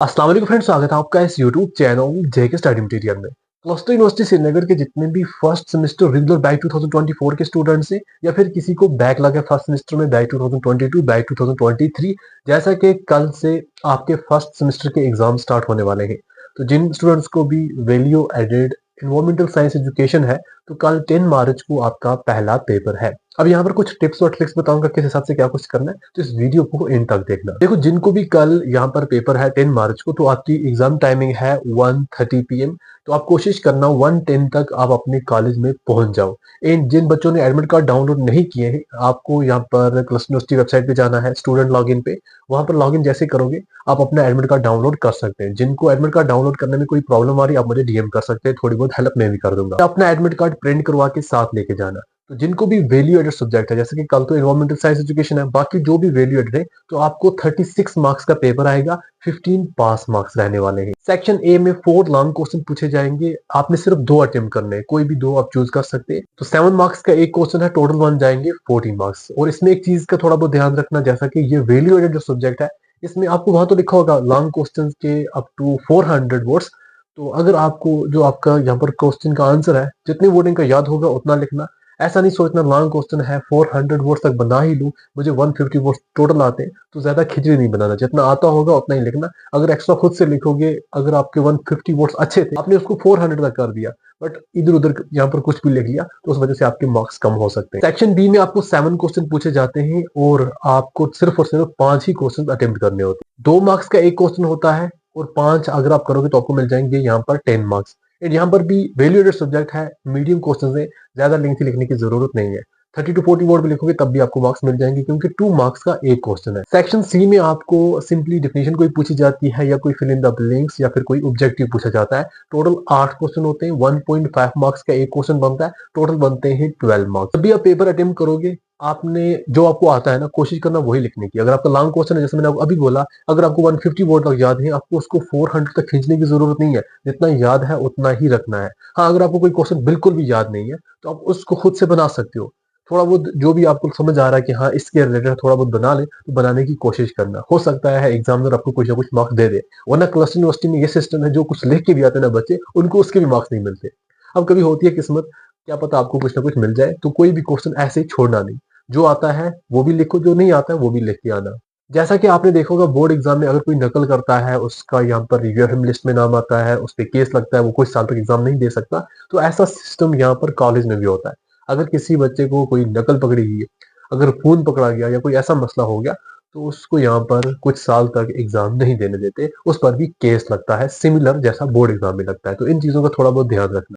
अस्सलाम वालेकुम फ्रेंड्स, स्वागत है आपका इस यूट्यूब चैनल जेके स्टडी मटेरियल में। क्लस्टर यूनिवर्सिटी श्रीनगर के जितने भी फर्स्ट सेमेस्टर रेगुलर बैच 2024 के स्टूडेंट्स हैं या फिर किसी को बैक लगा फर्स्ट सेमेस्टर में बैच 2022 बैच 2023, जैसा कि कल से आपके फर्स्ट सेमेस्टर के एग्जाम स्टार्ट होने वाले हैं, तो जिन स्टूडेंट्स को भी value added environmental science education है, तो कल 10 मार्च को आपका पहला पेपर है। अब यहाँ पर कुछ टिप्स और ट्रिक्स बताऊंगा किस हिसाब से क्या कुछ करना है, तो इस वीडियो को एंड तक देखना। देखो, जिनको भी कल यहाँ पर पेपर है 10 मार्च को, तो आपकी एग्जाम टाइमिंग है 1:30 PM। तो आप कोशिश करना 1:10 तक आप अपने कॉलेज में पहुंच जाओ। एंड जिन बच्चों ने एडमिट कार्ड डाउनलोड नहीं किए हैं, आपको यहाँ पर क्लस्टर यूनिवर्सिटी वेबसाइट पे जाना है, स्टूडेंट लॉगिन पे। वहां पर लॉगिन जैसे करोगे, आप अपना एडमिट कार्ड डाउनलोड कर सकते हैं। जिनको एडमिट कार्ड डाउनलोड करने में कोई प्रॉब्लम आ रही है, आप मुझे डीएम कर सकते हैं, थोड़ी बहुत हेल्प मैं भी कर दूंगा। अपना एडमिट कार्ड प्रिंट करवा के साथ लेके जाना। तो जिनको भी वैल्यू एडेड सब्जेक्ट है, जैसे कि कल तो एनवायरमेंटल साइंस एजुकेशन है, बाकी जो भी वैल्यू एडेड है, तो आपको 36 मार्क्स का पेपर आएगा, 15 पास मार्क्स रहने वाले हैं। सेक्शन ए में 4 लॉन्ग क्वेश्चन पूछे जाएंगे, आपने सिर्फ 2 अटेम्प्ट करने हैं, कोई भी 2 आप चूज कर सकते हैं। तो 7 मार्क्स का एक क्वेश्चन है, टोटल बन जाएंगे 14 मार्क्स। और इसमें एक चीज का थोड़ा बहुत ध्यान रखना, जैसा कि ये वैल्यू एडेड जो सब्जेक्ट है, इसमें आपको वहां तो लिखा होगा लॉन्ग क्वेश्चन के अप टू 400 वर्ड्स। तो अगर आपको जो आपका यहाँ पर क्वेश्चन का आंसर है, जितनी वर्डिंग का याद होगा उतना लिखना। ऐसा नहीं सोचना लॉन्ग क्वेश्चन है 400 वर्ड्स तक बना ही लूं, मुझे 150 वर्ड्स टोटल आते हैं, तो ज्यादा खिचड़ी नहीं बनाना, जितना आता होगा उतना ही लिखना। अगर एक्स्ट्रा खुद से लिखोगे, अगर आपके 150 वर्ड्स अच्छे थे, आपने उसको 400 तक कर दिया, बट इधर उधर यहाँ पर कुछ भी लिख लिया, तो उस वजह से आपके मार्क्स कम हो सकते हैं। सेक्शन बी में आपको 7 क्वेश्चन पूछे जाते हैं और आपको सिर्फ और सिर्फ 5 ही क्वेश्चन अटेम्प्ट करने होते हैं। 2 मार्क्स का एक क्वेश्चन होता है और 5 अगर आप करोगे तो आपको मिल जाएंगे यहाँ पर 10 मार्क्स। एंड यहाँ पर भी वैल्यू एडेड सब्जेक्ट है, मीडियम क्वेश्चन है, ज्यादा लेंथी लिखने की जरूरत नहीं है। 30 to 40 वर्ड भी लिखोगे तब भी आपको मार्क्स मिल जाएंगे, क्योंकि 2 मार्क्स का एक क्वेश्चन है। सेक्शन सी में आपको सिंपली डेफिनेशन कोई पूछी जाती है, या कोई फिल इन द ब्लैंक्स, या फिर कोई ऑब्जेक्टिव पूछा जाता है। टोटल 8 क्वेश्चन होते हैं, 1.5 मार्क्स का एक क्वेश्चन बनता है, टोटल बनते हैं 12 मार्क्स। जब भी आप पेपर अटेम्प्ट करोगे, आपने जो आपको आता है ना, कोशिश करना वही लिखने की। अगर आपका लॉन्ग क्वेश्चन है, जैसे मैंने आपको अभी बोला, अगर आपको 150 वर्ड तक याद है, आपको उसको 400 तक खींचने की जरूरत नहीं है, जितना याद है उतना ही रखना है। हाँ, अगर आपको कोई क्वेश्चन बिल्कुल भी याद नहीं है, तो आप उसको खुद से बना सकते हो। थोड़ा बहुत जो भी आपको समझ आ रहा है कि हाँ इसके रिलेटेड थोड़ा बहुत बना ले, तो बनाने की कोशिश करना। हो सकता है एग्जामिनर आपको कुछ ना कुछ मार्क्स दे दे, वरना क्लस्टर यूनिवर्सिटी में ये सिस्टम है, जो कुछ लिख के भी आते हैं ना बच्चे, उनको उसके भी मार्क्स नहीं मिलते। अब कभी होती है किस्मत, क्या पता आपको कुछ ना कुछ मिल जाए, तो कोई भी क्वेश्चन ऐसे ही छोड़ना नहीं। जो आता है वो भी लिखो, जो नहीं आता है वो भी लिख के आना। जैसा कि आपने देखा होगा, बोर्ड एग्जाम में अगर कोई नकल करता है, उसका यहाँ पर यूएफएम लिस्ट में नाम आता है, उस पर केस लगता है, वो कुछ साल तक एग्जाम नहीं दे सकता। तो ऐसा सिस्टम यहाँ पर कॉलेज में भी होता है। अगर किसी बच्चे को कोई नकल पकड़ी गई, अगर खून पकड़ा गया या कोई ऐसा मसला हो गया, तो उसको यहाँ पर कुछ साल तक एग्जाम नहीं देने देते, उस पर भी केस लगता है, सिमिलर जैसा बोर्ड एग्जाम में लगता है। तो इन चीजों का थोड़ा बहुत ध्यान रखना।